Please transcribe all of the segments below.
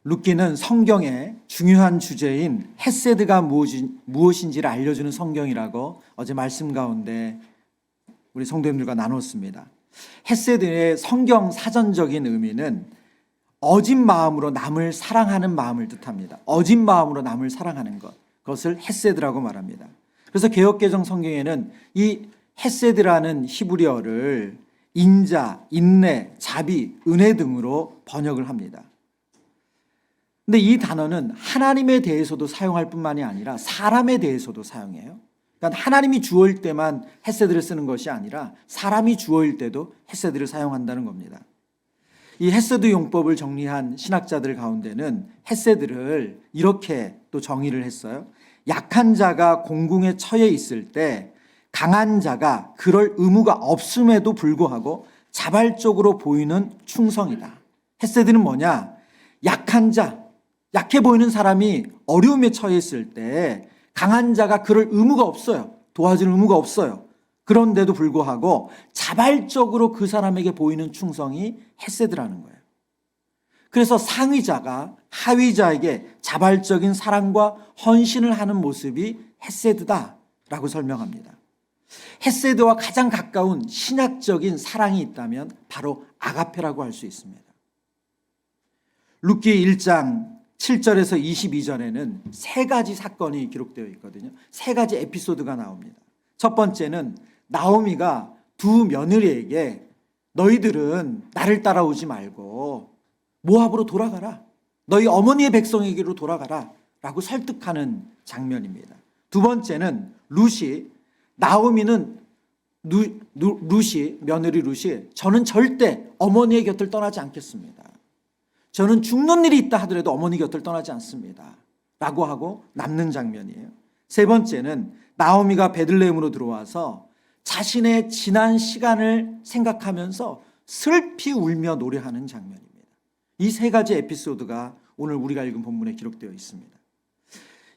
룻기는 성경의 중요한 주제인 헤세드가 무엇인지를 알려주는 성경이라고 어제 말씀 가운데 우리 성도님들과 나눴습니다. 헤세드의 성경 사전적인 의미는 어진 마음으로 남을 사랑하는 마음을 뜻합니다. 어진 마음으로 남을 사랑하는 것, 그것을 헤세드라고 말합니다. 그래서 개역개정 성경에는 이 헤세드라는 히브리어를 인자, 인내, 자비, 은혜 등으로 번역을 합니다. 근데 이 단어는 하나님에 대해서도 사용할 뿐만이 아니라 사람에 대해서도 사용해요. 그러니까 하나님이 주어일 때만 헤세드를 쓰는 것이 아니라 사람이 주어일 때도 헤세드를 사용한다는 겁니다. 이 헤세드 용법을 정리한 신학자들 가운데는 헤세드를 이렇게 또 정의를 했어요. 약한 자가 공궁에 처해 있을 때 강한 자가 그럴 의무가 없음에도 불구하고 자발적으로 보이는 충성이다. 헤세드는 뭐냐? 약한 자, 약해 보이는 사람이 어려움에 처해 있을 때 강한 자가 그럴 의무가 없어요. 도와줄 의무가 없어요. 그런데도 불구하고 자발적으로 그 사람에게 보이는 충성이 헤세드라는 거예요. 그래서 상위자가 하위자에게 자발적인 사랑과 헌신을 하는 모습이 헤세드다라고 설명합니다. 헤세드와 가장 가까운 신약적인 사랑이 있다면 바로 아가페라고 할 수 있습니다. 룻기 1장 7절에서 22절에는 세 가지 사건이 기록되어 있거든요. 세 가지 에피소드가 나옵니다. 첫 번째는 나오미가 두 며느리에게 너희들은 나를 따라오지 말고 모압으로 돌아가라. 너희 어머니의 백성에게로 돌아가라 라고 설득하는 장면입니다. 두 번째는 나오미는 며느리 룻이 저는 절대 어머니의 곁을 떠나지 않겠습니다. 저는 죽는 일이 있다 하더라도 어머니 곁을 떠나지 않습니다 라고 하고 남는 장면이에요. 세 번째는 나오미가 베들레헴으로 들어와서 자신의 지난 시간을 생각하면서 슬피 울며 노래하는 장면입니다. 이 세 가지 에피소드가 오늘 우리가 읽은 본문에 기록되어 있습니다.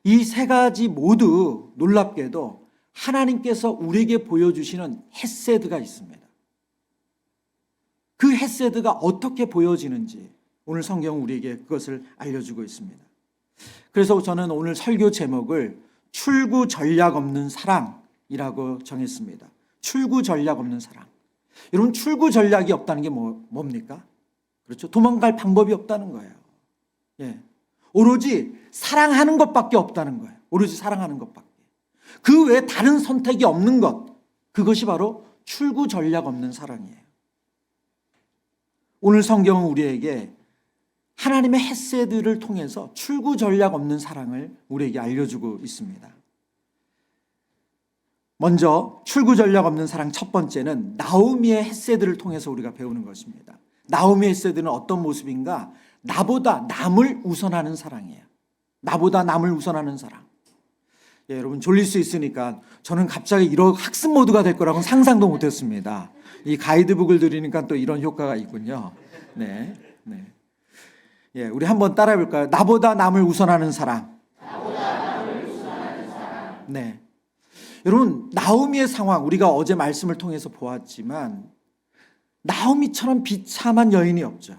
이 세 가지 모두 놀랍게도 하나님께서 우리에게 보여주시는 헤세드가 있습니다. 그 헤세드가 어떻게 보여지는지 오늘 성경은 우리에게 그것을 알려주고 있습니다. 그래서 저는 오늘 설교 제목을 출구 전략 없는 사랑이라고 정했습니다. 출구 전략 없는 사랑. 여러분, 출구 전략이 없다는 게 뭡니까? 그렇죠. 도망갈 방법이 없다는 거예요. 예. 오로지 사랑하는 것밖에 없다는 거예요. 오로지 사랑하는 것밖에. 그 외에 다른 선택이 없는 것. 그것이 바로 출구 전략 없는 사랑이에요. 오늘 성경은 우리에게 하나님의 헤세드를 통해서 출구 전략 없는 사랑을 우리에게 알려주고 있습니다. 먼저 출구 전략 없는 사랑 첫 번째는 나오미의 헤세드를 통해서 우리가 배우는 것입니다. 나오미의 헤세드는 어떤 모습인가? 나보다 남을 우선하는 사랑이에요. 나보다 남을 우선하는 사랑. 예, 여러분 졸릴 수 있으니까 저는 갑자기 이런 학습 모드가 될 거라고는 상상도 못했습니다. 이 가이드북을 드리니까 또 이런 효과가 있군요. 네. 예, 우리 한번 따라해 볼까요? 나보다 남을 우선하는 사랑. 네. 여러분, 나오미의 상황 우리가 어제 말씀을 통해서 보았지만 나오미처럼 비참한 여인이 없죠.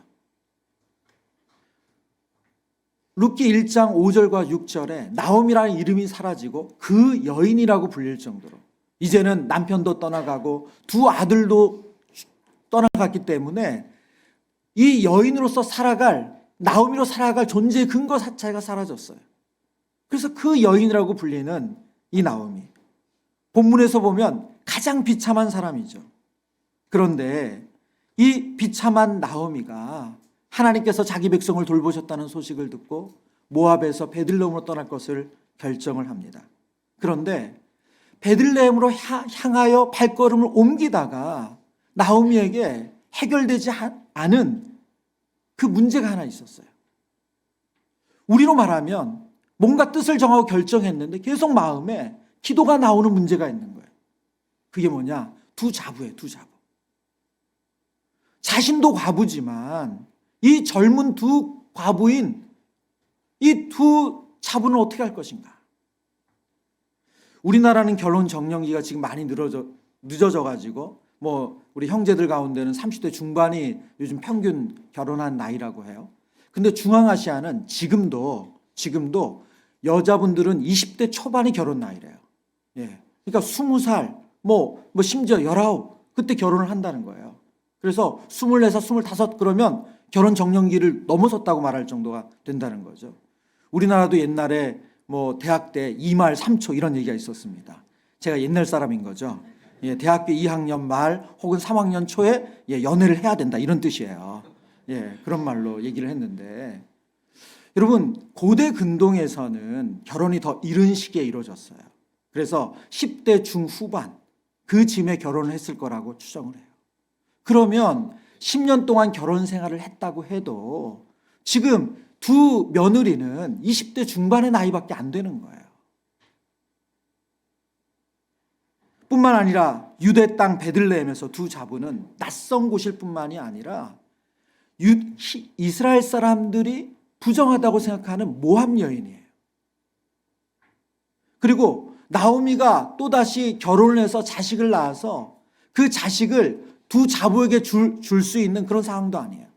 룻기 1장 5절과 6절에 나오미라는 이름이 사라지고 그 여인이라고 불릴 정도로 이제는 남편도 떠나가고 두 아들도 떠나갔기 때문에 이 여인으로서 나오미로 살아갈 존재의 근거 자체가 사라졌어요. 그래서 그 여인이라고 불리는 이 나오미, 본문에서 보면 가장 비참한 사람이죠. 그런데 이 비참한 나오미가 하나님께서 자기 백성을 돌보셨다는 소식을 듣고 모압에서 베들레헴으로 떠날 것을 결정을 합니다. 그런데 베들레헴으로 향하여 발걸음을 옮기다가 나오미에게 해결되지 않은 그 문제가 하나 있었어요. 우리로 말하면 뭔가 뜻을 정하고 결정했는데 계속 마음에 기도가 나오는 문제가 있는 거예요. 그게 뭐냐? 두 자부예요. 두 자부. 자신도 과부지만 이 젊은 두 과부인 이 두 자부는 어떻게 할 것인가? 우리나라는 결혼 적령기가 지금 많이 늦어져 가지고 우리 형제들 가운데는 30대 중반이 요즘 평균 결혼한 나이라고 해요. 근데 중앙아시아는 지금도 여자분들은 20대 초반이 결혼 나이래요. 예. 그러니까 20살, 심지어 19, 그때 결혼을 한다는 거예요. 그래서 24, 25 그러면 결혼 정년기를 넘어섰다고 말할 정도가 된다는 거죠. 우리나라도 옛날에 대학 때 2말 3초 이런 얘기가 있었습니다. 제가 옛날 사람인 거죠. 예, 대학교 2학년 말 혹은 3학년 초에 연애를 해야 된다 이런 뜻이에요. 예, 그런 말로 얘기를 했는데 여러분 고대 근동에서는 결혼이 더 이른 시기에 이루어졌어요. 그래서 10대 중후반 그 즈음에 결혼을 했을 거라고 추정을 해요. 그러면 10년 동안 결혼 생활을 했다고 해도 지금 두 며느리는 20대 중반의 나이밖에 안 되는 거예요. 뿐만 아니라 유대 땅 베들레헴에서 두 자부는 낯선 곳일 뿐만이 아니라 이스라엘 사람들이 부정하다고 생각하는 모압 여인이에요. 그리고 나오미가 또다시 결혼을 해서 자식을 낳아서 그 자식을 두 자부에게 줄 수 있는 그런 상황도 아니에요.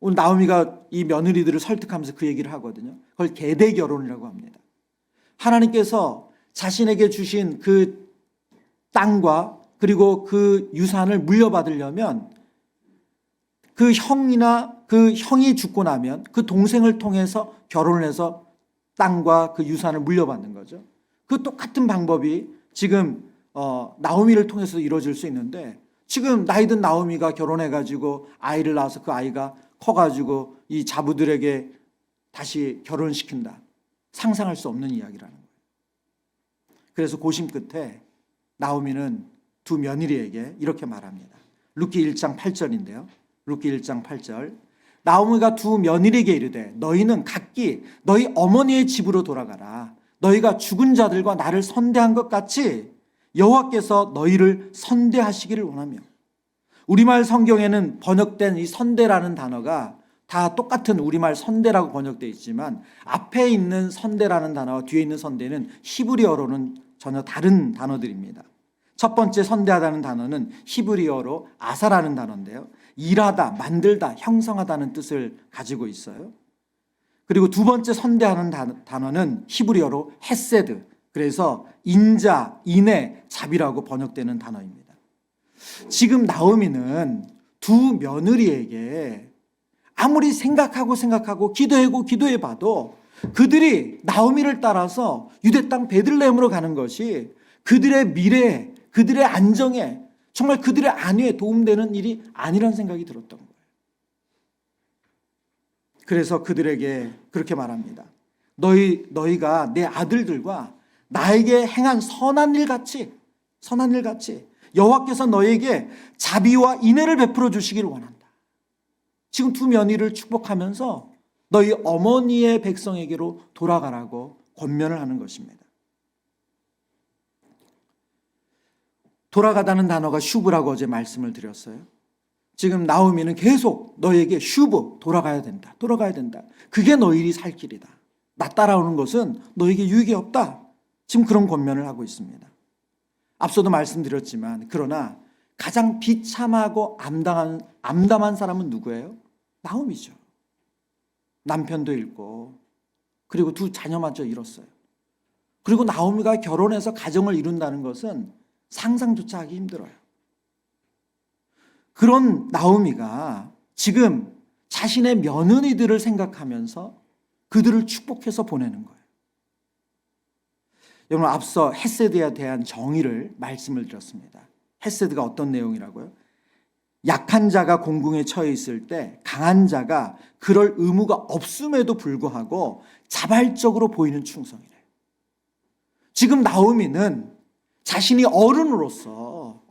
오늘 나오미가 이 며느리들을 설득하면서 그 얘기를 하거든요. 그걸 계대 결혼이라고 합니다. 하나님께서 자신에게 주신 그 땅과 그리고 그 유산을 물려받으려면 그 형이나 그 형이 죽고 나면 그 동생을 통해서 결혼을 해서 땅과 그 유산을 물려받는 거죠. 그 똑같은 방법이 지금 나오미를 통해서 이루어질 수 있는데 지금 나이든 나오미가 결혼해가지고 아이를 낳아서 그 아이가 커가지고 이 자부들에게 다시 결혼시킨다. 상상할 수 없는 이야기라는 거예요. 그래서 고심 끝에 나오미는 두 며느리에게 이렇게 말합니다. 룻기 1장 8절인데요. 룻기 1장 8절. 나오미가 두 며느리에게 이르되 너희는 각기 너희 어머니의 집으로 돌아가라. 너희가 죽은 자들과 나를 선대한 것 같이 여호와께서 너희를 선대하시기를 원하며. 우리말 성경에는 번역된 이 선대라는 단어가 다 똑같은 우리말 선대라고 번역되어 있지만 앞에 있는 선대라는 단어와 뒤에 있는 선대는 히브리어로는 전혀 다른 단어들입니다. 첫 번째 선대하다는 단어는 히브리어로 아사라는 단어인데요. 일하다, 만들다, 형성하다는 뜻을 가지고 있어요. 그리고 두 번째 선대하는 단어는 히브리어로 헤세드, 그래서 인자, 인애, 자비라고 번역되는 단어입니다. 지금 나오미는 두 며느리에게 아무리 생각하고 기도해봐도 그들이 나오미를 따라서 유대 땅 베들레헴으로 가는 것이 그들의 미래에, 그들의 안정에, 정말 그들의 안위에 도움되는 일이 아니라는 생각이 들었던 거예요. 그래서 그들에게 그렇게 말합니다. 너희가 내 아들들과 나에게 행한 선한 일 같이 여호와께서 너희에게 자비와 인애를 베풀어 주시기를 원한다. 지금 두 며느리를 축복하면서 너희 어머니의 백성에게로 돌아가라고 권면을 하는 것입니다. 돌아가다는 단어가 슈브라고 어제 말씀을 드렸어요. 지금 나오미는 계속 너희에게 슈브, 돌아가야 된다. 그게 너희들이 살 길이다. 나 따라오는 것은 너희에게 유익이 없다. 지금 그런 권면을 하고 있습니다. 앞서도 말씀드렸지만 그러나 가장 비참하고 암담한 사람은 누구예요? 나오미죠. 남편도 잃고 그리고 두 자녀마저 잃었어요. 그리고 나오미가 결혼해서 가정을 이룬다는 것은 상상조차 하기 힘들어요. 그런 나오미가 지금 자신의 며느리들을 생각하면서 그들을 축복해서 보내는 거예요. 여러분 앞서 헤세드에 대한 정의를 말씀을 드렸습니다. 헤세드가 어떤 내용이라고요? 약한 자가 공궁에 처해 있을 때 강한 자가 그럴 의무가 없음에도 불구하고 자발적으로 보이는 충성이래요. 지금 나오미는 자신이 어른으로서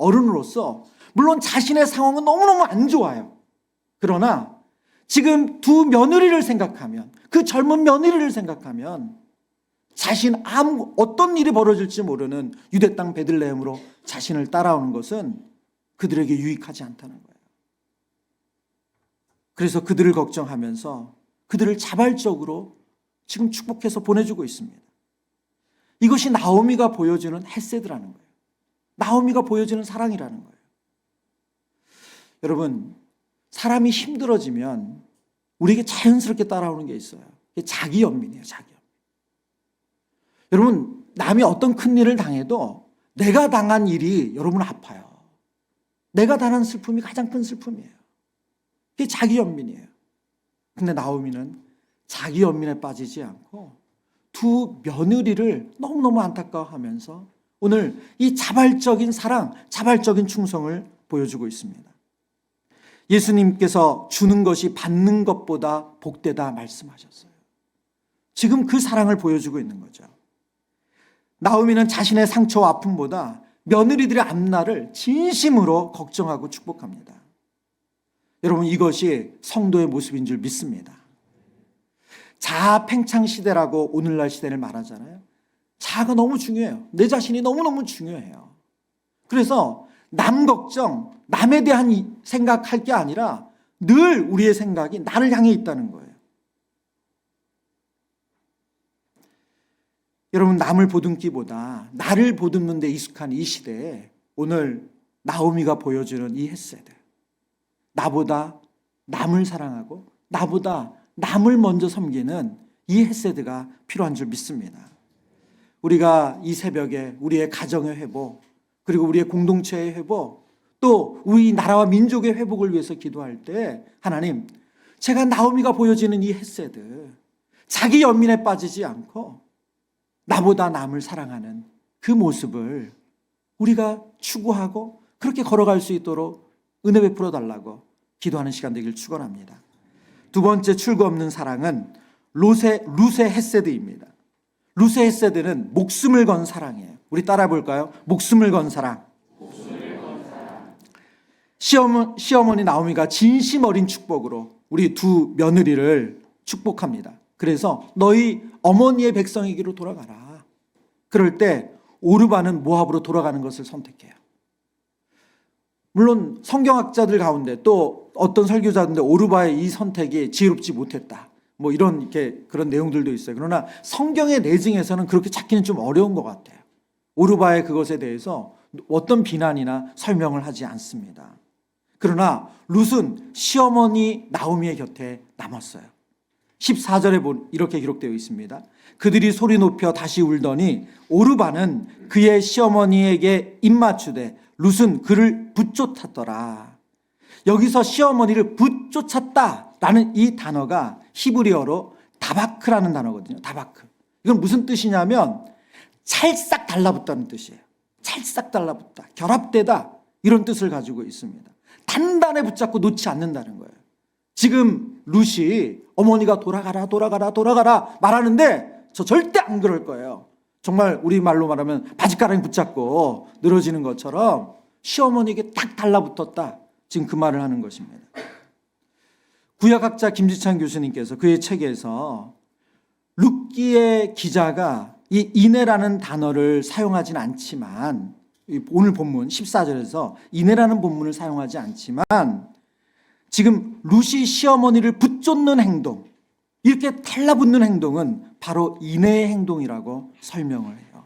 물론 자신의 상황은 너무너무 안 좋아요. 그러나 지금 두 며느리를 생각하면, 그 젊은 며느리를 생각하면 자신 어떤 일이 벌어질지 모르는 유대 땅 베들레헴으로 자신을 따라오는 것은 그들에게 유익하지 않다는 거예요. 그래서 그들을 걱정하면서 그들을 자발적으로 지금 축복해서 보내주고 있습니다. 이것이 나오미가 보여주는 헤세드라는 거예요. 나오미가 보여주는 사랑이라는 거예요. 여러분, 사람이 힘들어지면 우리에게 자연스럽게 따라오는 게 있어요. 자기 연민이에요. 자기 연민. 여러분, 남이 어떤 큰 일을 당해도 내가 당한 일이 여러분 아파요. 내가 당한 슬픔이 가장 큰 슬픔이에요. 그게 자기 연민이에요. 근데 나오미는 자기 연민에 빠지지 않고 두 며느리를 너무너무 안타까워하면서 오늘 이 자발적인 사랑, 자발적인 충성을 보여주고 있습니다. 예수님께서 주는 것이 받는 것보다 복되다 말씀하셨어요. 지금 그 사랑을 보여주고 있는 거죠. 나오미는 자신의 상처와 아픔보다 며느리들의 앞날을 진심으로 걱정하고 축복합니다. 여러분, 이것이 성도의 모습인 줄 믿습니다. 자아 팽창 시대라고 오늘날 시대를 말하잖아요. 자아가 너무 중요해요. 내 자신이 너무너무 중요해요. 그래서 남 걱정, 남에 대한 생각할 게 아니라 늘 우리의 생각이 나를 향해 있다는 거예요. 여러분, 남을 보듬기보다 나를 보듬는 데 익숙한 이 시대에 오늘 나오미가 보여주는 이 헤세드, 나보다 남을 사랑하고 나보다 남을 먼저 섬기는 이 헤세드가 필요한 줄 믿습니다. 우리가 이 새벽에 우리의 가정의 회복, 그리고 우리의 공동체의 회복, 또 우리 나라와 민족의 회복을 위해서 기도할 때 하나님, 제가 나오미가 보여지는 이 헤세드, 자기 연민에 빠지지 않고 나보다 남을 사랑하는 그 모습을 우리가 추구하고 그렇게 걸어갈 수 있도록 은혜 베풀어 달라고 기도하는 시간 되길 축원합니다. 두 번째 출구 없는 사랑은 루세 헤세드입니다. 루세 헤세드는 목숨을 건 사랑이에요. 우리 따라 볼까요? 목숨을 건 사랑. 시어머니 나오미가 진심 어린 축복으로 우리 두 며느리를 축복합니다. 그래서 너희 어머니의 백성에게로 돌아가라. 그럴 때 오르바는 모압으로 돌아가는 것을 선택해요. 물론 성경학자들 가운데 또 어떤 설교자들인데 오르바의 이 선택이 지혜롭지 못했다, 뭐 이런 이렇게 그런 내용들도 있어요. 그러나 성경의 내증에서는 그렇게 찾기는 좀 어려운 것 같아요. 오르바의 그것에 대해서 어떤 비난이나 설명을 하지 않습니다. 그러나 룻은 시어머니 나오미의 곁에 남았어요. 14절에 이렇게 기록되어 있습니다. 그들이 소리 높여 다시 울더니 오르바는 그의 시어머니에게 입맞추되 룻은 그를 붙쫓았더라. 여기서 시어머니를 붙쫓았다라는 이 단어가 히브리어로 다바크라는 단어거든요. 다바크. 이건 무슨 뜻이냐면 찰싹 달라붙다는 뜻이에요. 찰싹 달라붙다, 결합되다, 이런 뜻을 가지고 있습니다. 단단히 붙잡고 놓지 않는다는 거예요. 지금 룻이 어머니가 돌아가라 말하는데 저 절대 안 그럴 거예요. 정말 우리말로 말하면 바짓가랑이 붙잡고 늘어지는 것처럼 시어머니에게 딱 달라붙었다, 지금 그 말을 하는 것입니다. 구약학자 김지찬 교수님께서 그의 책에서 룻기의 기자가 이 이내라는 단어를 사용하진 않지만, 오늘 본문 14절에서 이내라는 본문을 사용하지 않지만 지금 룻이 시어머니를 붙쫓는 행동, 이렇게 달라붙는 행동은 바로 인내의 행동이라고 설명을 해요.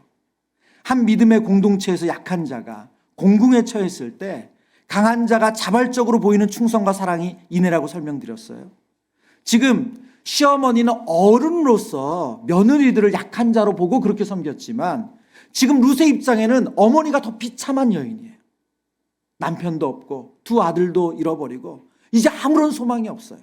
한 믿음의 공동체에서 약한 자가 공궁에 처했을 때 강한 자가 자발적으로 보이는 충성과 사랑이 인내라고 설명드렸어요. 지금 시어머니는 어른으로서 며느리들을 약한 자로 보고 그렇게 섬겼지만 지금 룻의 입장에는 어머니가 더 비참한 여인이에요. 남편도 없고 두 아들도 잃어버리고 이제 아무런 소망이 없어요.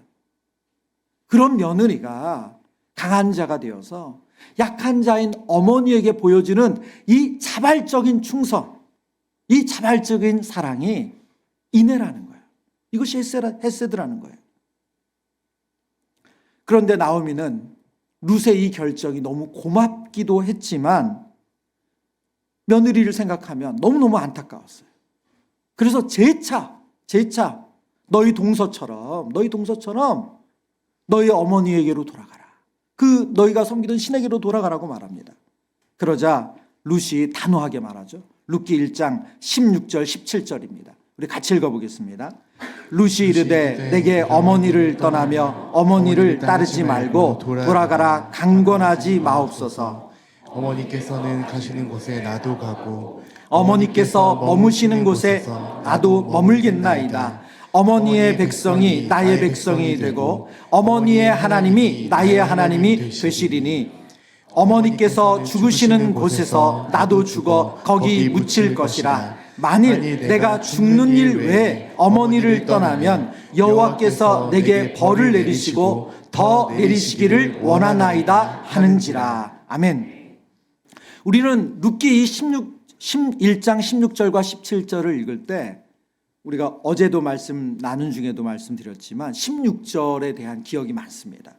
그런 며느리가 강한 자가 되어서 약한 자인 어머니에게 보여주는 이 자발적인 충성, 이 자발적인 사랑이 인내라는 거예요. 이것이 헤세드라는 거예요. 그런데 나오미는 룻의 이 결정이 너무 고맙기도 했지만 며느리를 생각하면 너무너무 안타까웠어요. 그래서 재차 너희 동서처럼 너희 어머니에게로 돌아가라. 그 너희가 섬기던 신에게로 돌아가라고 말합니다. 그러자 룻이 단호하게 말하죠. 룻기 1장 16절 17절입니다. 우리 같이 읽어보겠습니다. 룻이 이르되 내게 어머니를 떠나며 어머니를 따르지 말고 돌아가라 강권하지 마옵소서. 어머니께서는 가시는 곳에 나도 가고 어머니께서 머무시는 곳에 나도 머물겠나이다. 어머니의 백성이 나의 백성이 되고 어머니의 하나님이 나의 하나님이 되시리니 어머니께서 죽으시는 곳에서 나도 죽어 거기 묻힐 것이라. 만일 내가 죽는 일 외에 어머니를 떠나면 여호와께서 내게 벌을 내리시고 더 내리시기를 원하나이다 하는지라. 아멘. 우리는 룻기 11장 16절과 17절을 읽을 때 우리가 어제도 말씀 나눈 중에도 말씀드렸지만 16절에 대한 기억이 많습니다.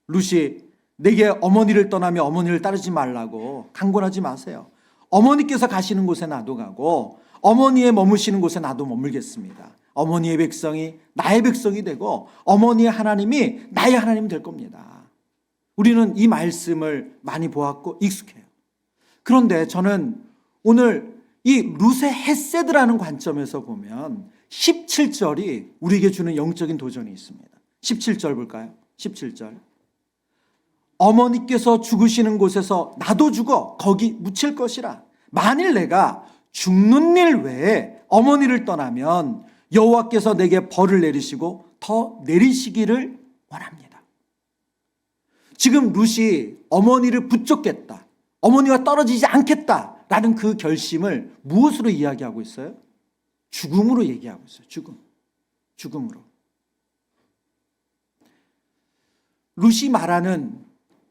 룻이 내게 어머니를 떠나며 어머니를 따르지 말라고 강권하지 마세요. 어머니께서 가시는 곳에 나도 가고 어머니의 머무시는 곳에 나도 머물겠습니다. 어머니의 백성이 나의 백성이 되고 어머니의 하나님이 나의 하나님이 될 겁니다. 우리는 이 말씀을 많이 보았고 익숙해요. 그런데 저는 오늘 이 룻의 헤세드라는 관점에서 보면 17절이 우리에게 주는 영적인 도전이 있습니다. 17절 볼까요? 17절. 어머니께서 죽으시는 곳에서 나도 죽어 거기 묻힐 것이라. 만일 내가 죽는 일 외에 어머니를 떠나면 여호와께서 내게 벌을 내리시고 더 내리시기를 원합니다. 지금 룻이 어머니를 붙잡겠다, 어머니와 떨어지지 않겠다라는 그 결심을 무엇으로 이야기하고 있어요? 죽음으로 얘기하고 있어요. 죽음으로. 룻이 말하는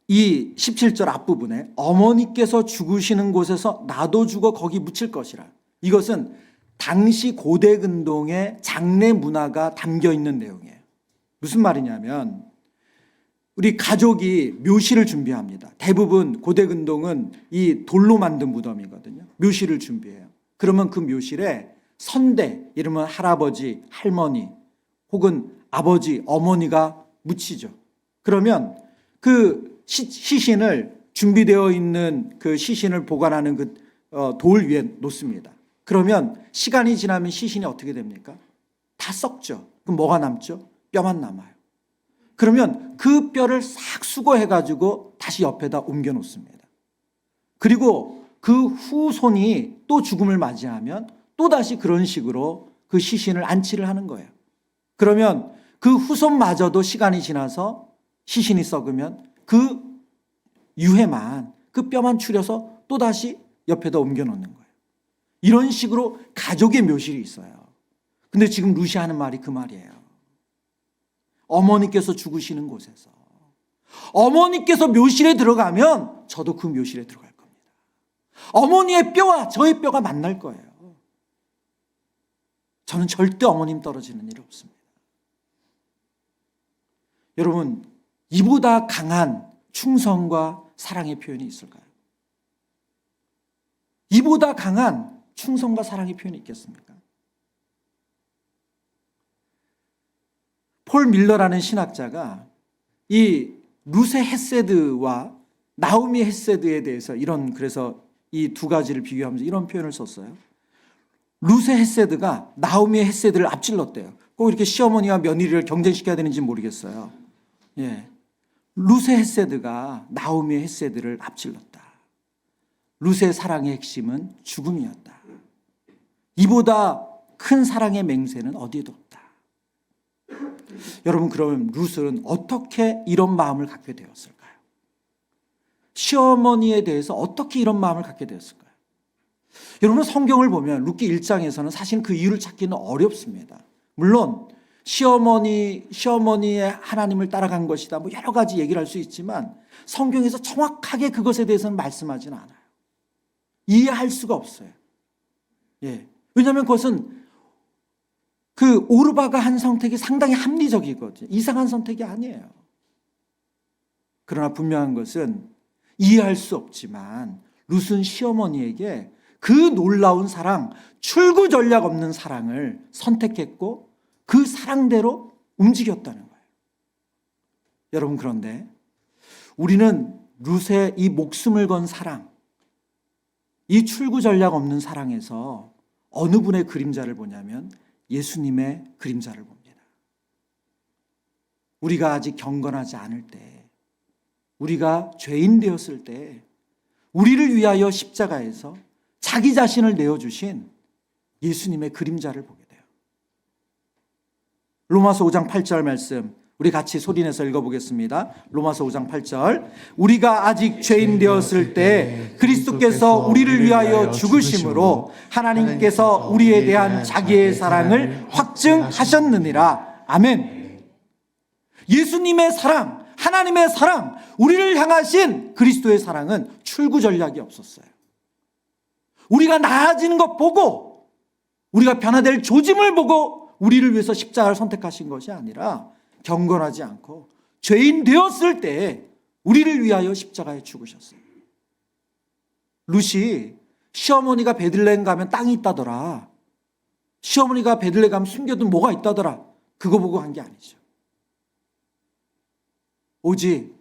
이 17절 앞부분에 어머니께서 죽으시는 곳에서 나도 죽어 거기 묻힐 것이라. 이것은 당시 고대 근동의 장례 문화가 담겨 있는 내용이에요. 무슨 말이냐면 우리 가족이 묘실을 준비합니다. 대부분 고대 근동은 이 돌로 만든 무덤이거든요. 묘실을 준비해요. 그러면 그 묘실에 선대, 이러면 할아버지, 할머니 혹은 아버지, 어머니가 묻히죠. 그러면 그 시신을 준비되어 있는 그 시신을 보관하는 그 돌 위에 놓습니다. 그러면 시간이 지나면 시신이 어떻게 됩니까? 다 썩죠. 그럼 뭐가 남죠? 뼈만 남아요. 그러면 그 뼈를 싹 수거해가지고 다시 옆에다 옮겨 놓습니다. 그리고 그 후손이 또 죽음을 맞이하면 또 다시 그런 식으로 그 시신을 안치를 하는 거예요. 그러면 그 후손마저도 시간이 지나서 시신이 썩으면 그 유해만, 그 뼈만 추려서 또다시 옆에다 옮겨 놓는 거예요. 이런 식으로 가족의 묘실이 있어요. 근데 지금 룻이 하는 말이 그 말이에요. 어머니께서 죽으시는 곳에서 어머니께서 묘실에 들어가면 저도 그 묘실에 들어갈 겁니다. 어머니의 뼈와 저의 뼈가 만날 거예요. 저는 절대 어머님 떨어지는 일이 없습니다. 여러분, 이보다 강한 충성과 사랑의 표현이 있을까요? 이보다 강한 충성과 사랑의 표현이 있겠습니까? 폴 밀러라는 신학자가 이 룻의 헤세드와 나오미 헤세드에 대해서 그래서 이 두 가지를 비교하면서 이런 표현을 썼어요. 룻의 헤세드가 나오미의 헤세드를 앞질렀대요. 꼭 이렇게 시어머니와 며느리를 경쟁시켜야 되는지 모르겠어요. 예. 룻의 헤세드가 나오미의 헤세드를 앞질렀다. 룻의 사랑의 핵심은 죽음이었다. 이보다 큰 사랑의 맹세는 어디에도 없다. 여러분, 그러면 룻은 어떻게 이런 마음을 갖게 되었을까요? 시어머니에 대해서 어떻게 이런 마음을 갖게 되었을까요? 여러분, 성경을 보면 룻기 1장에서는 사실 그 이유를 찾기는 어렵습니다. 물론 시어머니의 하나님을 따라간 것이다, 뭐 여러 가지 얘기를 할 수 있지만 성경에서 정확하게 그것에 대해서는 말씀하지는 않아요. 이해할 수가 없어요. 예. 왜냐하면 그것은 그 오르바가 한 선택이 상당히 합리적이거든요. 이상한 선택이 아니에요. 그러나 분명한 것은 이해할 수 없지만 룻은 시어머니에게 그 놀라운 사랑, 출구 전략 없는 사랑을 선택했고 그 사랑대로 움직였다는 거예요. 여러분, 그런데 우리는 룻의 이 목숨을 건 사랑, 이 출구 전략 없는 사랑에서 어느 분의 그림자를 보냐면 예수님의 그림자를 봅니다. 우리가 아직 경건하지 않을 때, 우리가 죄인 되었을 때 우리를 위하여 십자가에서 자기 자신을 내어주신 예수님의 그림자를 보게 돼요. 로마서 5장 8절 말씀 우리 같이 소리내서 읽어보겠습니다. 로마서 5장 8절. 우리가 아직 죄인 되었을 때 그리스도께서 우리를 위하여 죽으심으로 하나님께서 우리에 대한 자기의 사랑을 확증하셨느니라. 아멘. 예수님의 사랑, 하나님의 사랑, 우리를 향하신 그리스도의 사랑은 출구 전략이 없었어요. 우리가 나아지는 것 보고, 우리가 변화될 조짐을 보고 우리를 위해서 십자가를 선택하신 것이 아니라 경건하지 않고 죄인 되었을 때 우리를 위하여 십자가에 죽으셨어요. 룻이 시어머니가 베들레헴 가면 땅이 있다더라, 시어머니가 베들레헴 가면 숨겨둔 뭐가 있다더라, 그거 보고 한 게 아니죠. 오직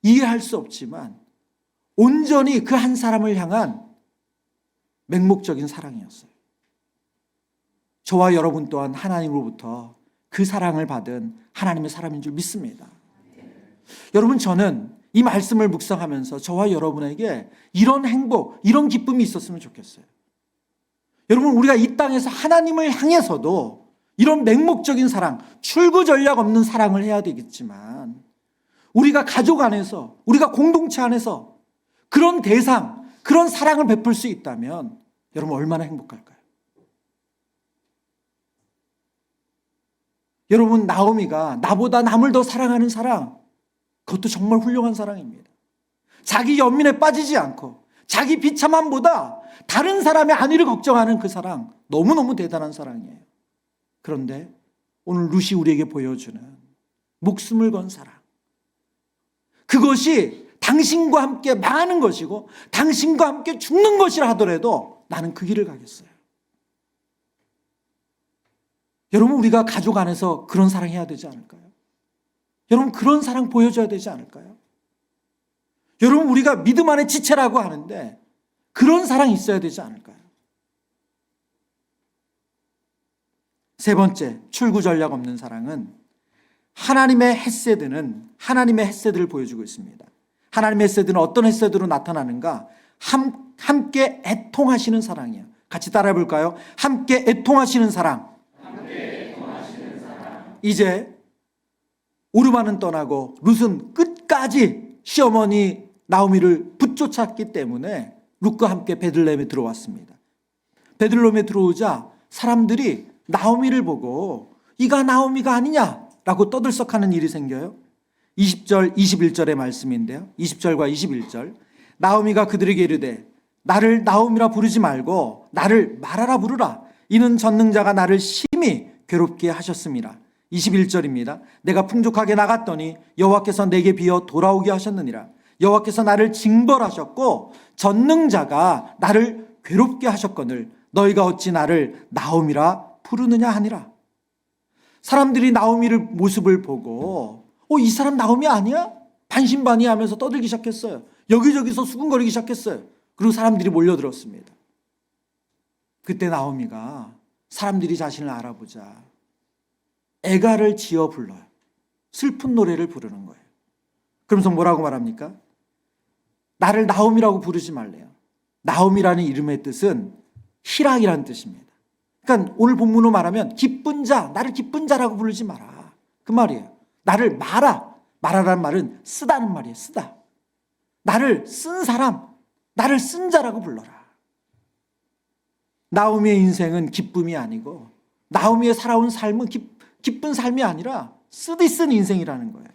이해할 수 없지만 온전히 그 한 사람을 향한 맹목적인 사랑이었어요. 저와 여러분 또한 하나님으로부터 그 사랑을 받은 하나님의 사람인 줄 믿습니다. 여러분, 저는 이 말씀을 묵상하면서 저와 여러분에게 이런 행복, 이런 기쁨이 있었으면 좋겠어요. 여러분, 우리가 이 땅에서 하나님을 향해서도 이런 맹목적인 사랑, 출구 전략 없는 사랑을 해야 되겠지만, 우리가 가족 안에서, 우리가 공동체 안에서 그런 대상, 그런 사랑을 베풀 수 있다면 여러분 얼마나 행복할까요? 여러분, 나오미가 나보다 남을 더 사랑하는 사랑, 그것도 정말 훌륭한 사랑입니다. 자기 연민에 빠지지 않고 자기 비참함보다 다른 사람의 안위를 걱정하는 그 사랑, 너무너무 대단한 사랑이에요. 그런데 오늘 룻이 우리에게 보여주는 목숨을 건 사랑, 그것이 당신과 함께 망하는 것이고 당신과 함께 죽는 것이라 하더라도 나는 그 길을 가겠어요. 여러분, 우리가 가족 안에서 그런 사랑 해야 되지 않을까요? 여러분, 그런 사랑 보여줘야 되지 않을까요? 여러분, 우리가 믿음 안에 지체라고 하는데 그런 사랑이 있어야 되지 않을까요? 세 번째, 출구 전략 없는 사랑은 하나님의 헤세드는 하나님의 헤세드를 보여주고 있습니다. 하나님의 헤세드는 어떤 헤세드로 나타나는가? 함께 애통하시는 사랑이에요. 같이 따라해 볼까요? 함께 애통하시는 사랑. 이제 오르마는 떠나고 룻은 끝까지 시어머니 나오미를 붙쫓았기 때문에 룻과 함께 베들레헴에 들어왔습니다. 베들레헴에 들어오자 사람들이 나오미를 보고 이가 나오미가 아니냐라고 떠들썩하는 일이 생겨요. 20절, 21절의 말씀인데요. 20절과 21절. 나오미가 그들에게 이르되 나를 나오미라 부르지 말고 나를 마라라 부르라. 이는 전능자가 나를 심히 괴롭게 하셨습니다. 21절입니다. 내가 풍족하게 나갔더니 여호와께서 내게 비어 돌아오게 하셨느니라. 여호와께서 나를 징벌하셨고 전능자가 나를 괴롭게 하셨거늘 너희가 어찌 나를 나오미라 부르느냐 하니라. 사람들이 나오미를 모습을 보고 이 사람 나오미 아니야? 반신반의하면서 떠들기 시작했어요. 여기저기서 수군거리기 시작했어요. 그리고 사람들이 몰려들었습니다. 그때 나오미가 사람들이 자신을 알아보자 애가를 지어 불러요. 슬픈 노래를 부르는 거예요. 그러면서 뭐라고 말합니까? 나를 나오미라고 부르지 말래요. 나오미라는 이름의 뜻은 희락이라는 뜻입니다. 그러니까 오늘 본문으로 말하면 기쁜 자, 나를 기쁜 자라고 부르지 마라, 그 말이에요. 나를 마라라는 말은 쓰다는 말이에요. 쓰다. 나를 쓴 사람, 나를 쓴 자라고 불러라. 나오미의 인생은 기쁨이 아니고 나오미의 살아온 삶은 기쁜 삶이 아니라 쓰디쓴 인생이라는 거예요.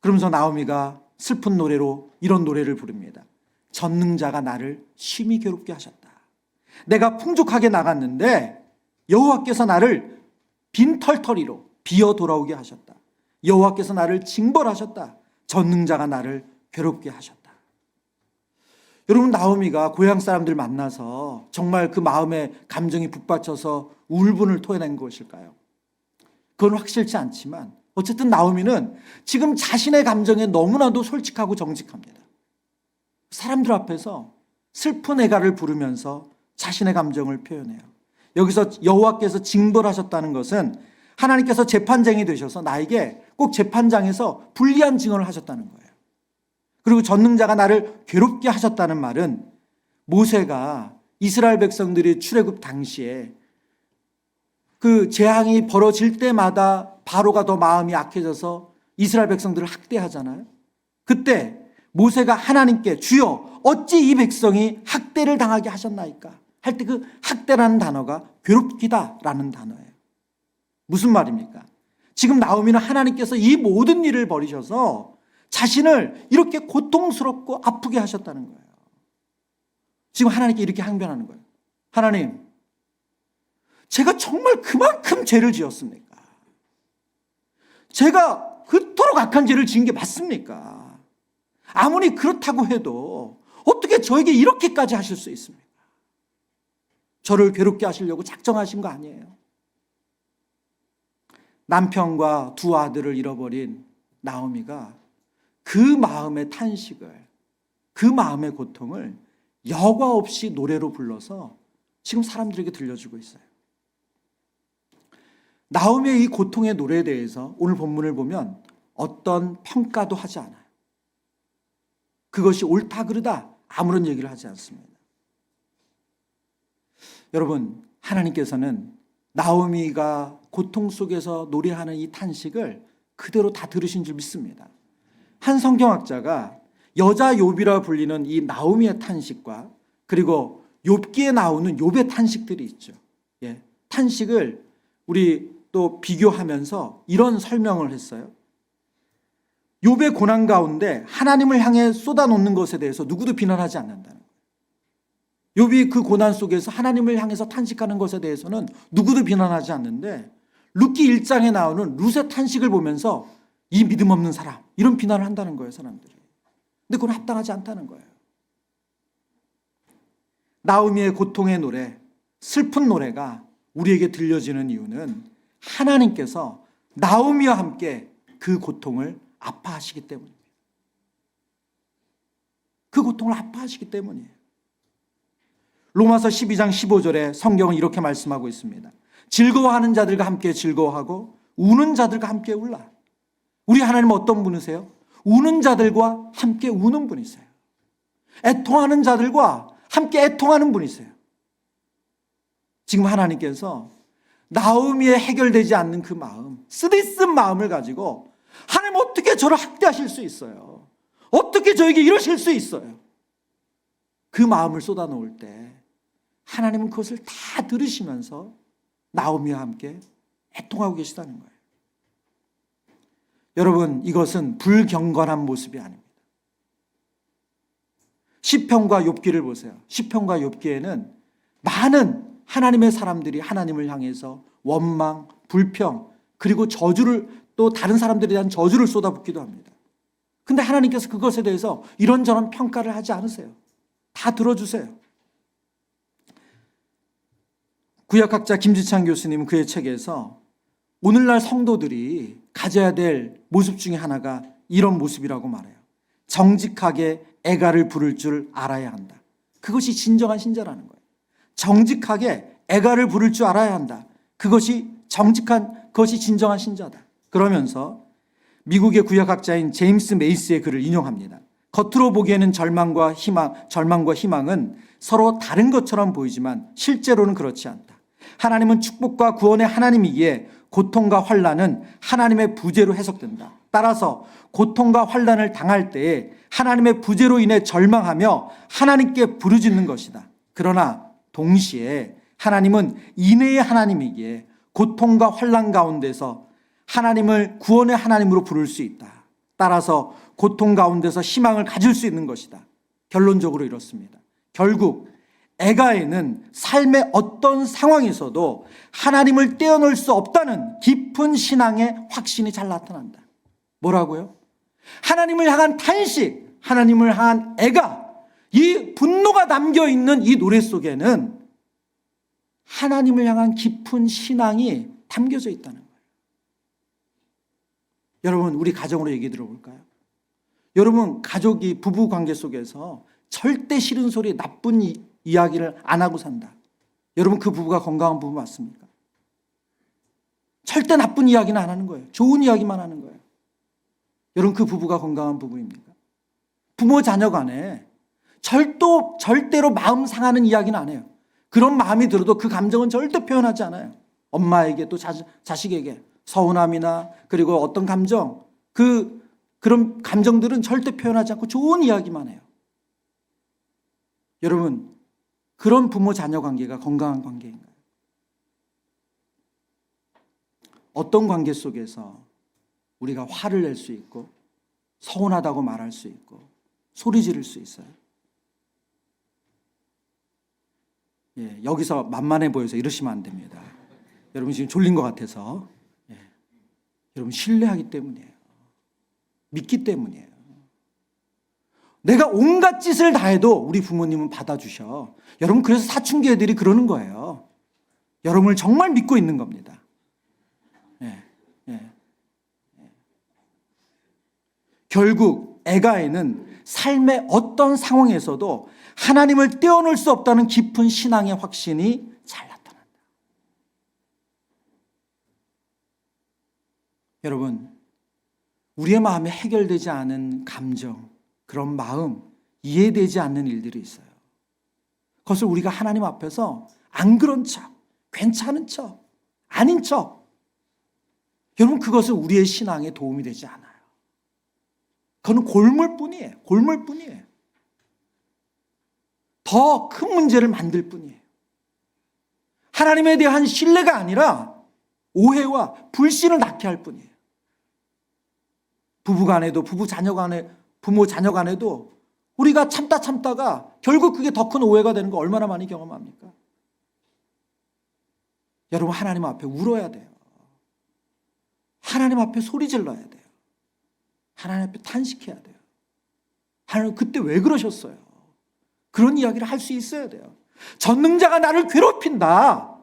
그러면서 나오미가 슬픈 노래로 이런 노래를 부릅니다. 전능자가 나를 심히 괴롭게 하셨다. 내가 풍족하게 나갔는데 여호와께서 나를 빈털터리로 비어 돌아오게 하셨다. 여호와께서 나를 징벌하셨다. 전능자가 나를 괴롭게 하셨다. 여러분, 나오미가 고향 사람들 만나서 정말 그 마음에 감정이 북받쳐서 울분을 토해낸 것일까요? 그건 확실치 않지만 어쨌든 나오미는 지금 자신의 감정에 너무나도 솔직하고 정직합니다. 사람들 앞에서 슬픈 애가를 부르면서 자신의 감정을 표현해요. 여기서 여호와께서 징벌하셨다는 것은 하나님께서 재판장이 되셔서 나에게 꼭 재판장에서 불리한 증언을 하셨다는 거예요. 그리고 전능자가 나를 괴롭게 하셨다는 말은 모세가 이스라엘 백성들이 출애굽 당시에 그 재앙이 벌어질 때마다 바로가 더 마음이 악해져서 이스라엘 백성들을 학대하잖아요. 그때 모세가 하나님께 주여 어찌 이 백성이 학대를 당하게 하셨나이까 할 때 그 학대라는 단어가 괴롭히다라는 단어예요. 무슨 말입니까? 지금 나오미는 하나님께서 이 모든 일을 벌이셔서 자신을 이렇게 고통스럽고 아프게 하셨다는 거예요. 지금 하나님께 이렇게 항변하는 거예요. 하나님, 제가 정말 그만큼 죄를 지었습니까? 제가 그토록 악한 죄를 지은 게 맞습니까? 아무리 그렇다고 해도 어떻게 저에게 이렇게까지 하실 수 있습니까? 저를 괴롭게 하시려고 작정하신 거 아니에요. 남편과 두 아들을 잃어버린 나오미가 그 마음의 탄식을, 그 마음의 고통을 여과 없이 노래로 불러서 지금 사람들에게 들려주고 있어요. 나오미의 이 고통의 노래에 대해서 오늘 본문을 보면 어떤 평가도 하지 않아요. 그것이 옳다 그르다 아무런 얘기를 하지 않습니다. 여러분, 하나님께서는 나오미가 고통 속에서 노래하는 이 탄식을 그대로 다 들으신 줄 믿습니다. 한 성경학자가 여자 욥이라 불리는 이 나오미의 탄식과 그리고 욥기에 나오는 욥의 탄식들이 있죠. 예, 탄식을 우리 또 비교하면서 이런 설명을 했어요. 욥의 고난 가운데 하나님을 향해 쏟아놓는 것에 대해서 누구도 비난하지 않는다는 거예요. 욥이 그 고난 속에서 하나님을 향해서 탄식하는 것에 대해서는 누구도 비난하지 않는데 룻기 1장에 나오는 룻의 탄식을 보면서 이 믿음 없는 사람 이런 비난을 한다는 거예요, 사람들이. 근데 그건 합당하지 않다는 거예요. 나오미의 고통의 노래, 슬픈 노래가 우리에게 들려지는 이유는 하나님께서 나오미와 함께 그 고통을 아파하시기 때문입니다. 그 고통을 아파하시기 때문이에요. 로마서 12장 15절에 성경은 이렇게 말씀하고 있습니다. 즐거워하는 자들과 함께 즐거워하고 우는 자들과 함께 울라. 우리 하나님은 어떤 분이세요? 우는 자들과 함께 우는 분이세요. 애통하는 자들과 함께 애통하는 분이세요. 지금 하나님께서 나오미의 해결되지 않는 그 마음, 쓰디쓴 마음을 가지고 하나님 어떻게 저를 학대하실 수 있어요? 어떻게 저에게 이러실 수 있어요? 그 마음을 쏟아놓을 때 하나님은 그것을 다 들으시면서 나오미와 함께 애통하고 계시다는 거예요. 여러분, 이것은 불경건한 모습이 아닙니다. 시편과 욥기를 보세요. 시편과 욥기에는 많은 하나님의 사람들이 하나님을 향해서 원망, 불평, 그리고 저주를 또 다른 사람들에 대한 저주를 쏟아붓기도 합니다. 근데 하나님께서 그것에 대해서 이런저런 평가를 하지 않으세요. 다 들어주세요. 구약학자 김지찬 교수님은 그의 책에서 오늘날 성도들이 가져야 될 모습 중에 하나가 이런 모습이라고 말해요. 정직하게 애가를 부를 줄 알아야 한다. 그것이 진정한 신자라는 거예요. 정직하게 애가를 부를 줄 알아야 한다. 그것이 그것이 진정한 신자다. 그러면서 미국의 구약학자인 제임스 메이스의 글을 인용합니다. 겉으로 보기에는 절망과 희망은 서로 다른 것처럼 보이지만 실제로는 그렇지 않다. 하나님은 축복과 구원의 하나님이기에 고통과 환난은 하나님의 부재로 해석된다. 따라서 고통과 환난을 당할 때에 하나님의 부재로 인해 절망하며 하나님께 부르짖는 것이다. 그러나 동시에 하나님은 인애의 하나님이기에 고통과 환난 가운데서 하나님을 구원의 하나님으로 부를 수 있다. 따라서 고통 가운데서 희망을 가질 수 있는 것이다. 결론적으로 이렇습니다. 결국 애가에는 삶의 어떤 상황에서도 하나님을 떼어놓을 수 없다는 깊은 신앙의 확신이 잘 나타난다. 뭐라고요? 하나님을 향한 탄식, 하나님을 향한 애가, 이 분노가 담겨있는 이 노래 속에는 하나님을 향한 깊은 신앙이 담겨져 있다는 거예요. 여러분, 우리 가정으로 얘기 들어볼까요? 여러분, 가족이 부부 관계 속에서 절대 싫은 소리, 나쁜 이야기를 안 하고 산다. 여러분, 그 부부가 건강한 부부 맞습니까? 절대 나쁜 이야기는 안 하는 거예요. 좋은 이야기만 하는 거예요. 여러분, 그 부부가 건강한 부부입니까? 부모 자녀 간에 절대로 마음 상하는 이야기는 안 해요. 그런 마음이 들어도 그 감정은 절대 표현하지 않아요. 엄마에게 또 자식에게 서운함이나 그리고 어떤 감정, 그런 감정들은 절대 표현하지 않고 좋은 이야기만 해요. 여러분, 그런 부모 자녀 관계가 건강한 관계인가요? 어떤 관계 속에서 우리가 화를 낼 수 있고 서운하다고 말할 수 있고 소리 지를 수 있어요? 예, 여기서 만만해 보여서 이러시면 안 됩니다. 여러분 지금 졸린 것 같아서. 예, 여러분 신뢰하기 때문이에요. 믿기 때문이에요. 내가 온갖 짓을 다 해도 우리 부모님은 받아주셔. 여러분 그래서 사춘기 애들이 그러는 거예요. 여러분을 정말 믿고 있는 겁니다. 예, 예. 결국 애가에는 삶의 어떤 상황에서도 하나님을 떼어놓을 수 없다는 깊은 신앙의 확신이 잘 나타난다. 여러분, 우리의 마음에 해결되지 않은 감정, 그런 마음, 이해되지 않는 일들이 있어요. 그것을 우리가 하나님 앞에서 안 그런 척, 괜찮은 척, 아닌 척, 여러분 그것은 우리의 신앙에 도움이 되지 않아요. 그건 골물뿐이에요. 골물뿐이에요. 더 큰 문제를 만들 뿐이에요. 하나님에 대한 신뢰가 아니라 오해와 불신을 낳게 할 뿐이에요. 부부 간에도 부모 자녀 간에도 우리가 참다가 결국 그게 더 큰 오해가 되는 거 얼마나 많이 경험합니까? 여러분 하나님 앞에 울어야 돼요. 하나님 앞에 소리 질러야 돼요. 하나님 앞에 탄식해야 돼요. 하나님 그때 왜 그러셨어요? 그런 이야기를 할 수 있어야 돼요. 전능자가 나를 괴롭힌다.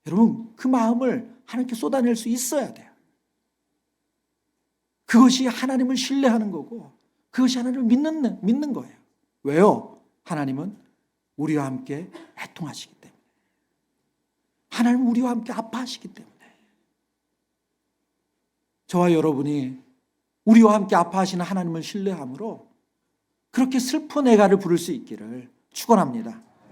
여러분 그 마음을 하나님께 쏟아낼 수 있어야 돼요. 그것이 하나님을 신뢰하는 거고 그것이 하나님을 믿는 거예요. 왜요? 하나님은 우리와 함께 애통하시기 때문에. 하나님은 우리와 함께 아파하시기 때문에. 저와 여러분이 우리와 함께 아파하시는 하나님을 신뢰함으로 그렇게 슬픈 애가를 부를 수 있기를 축원합니다.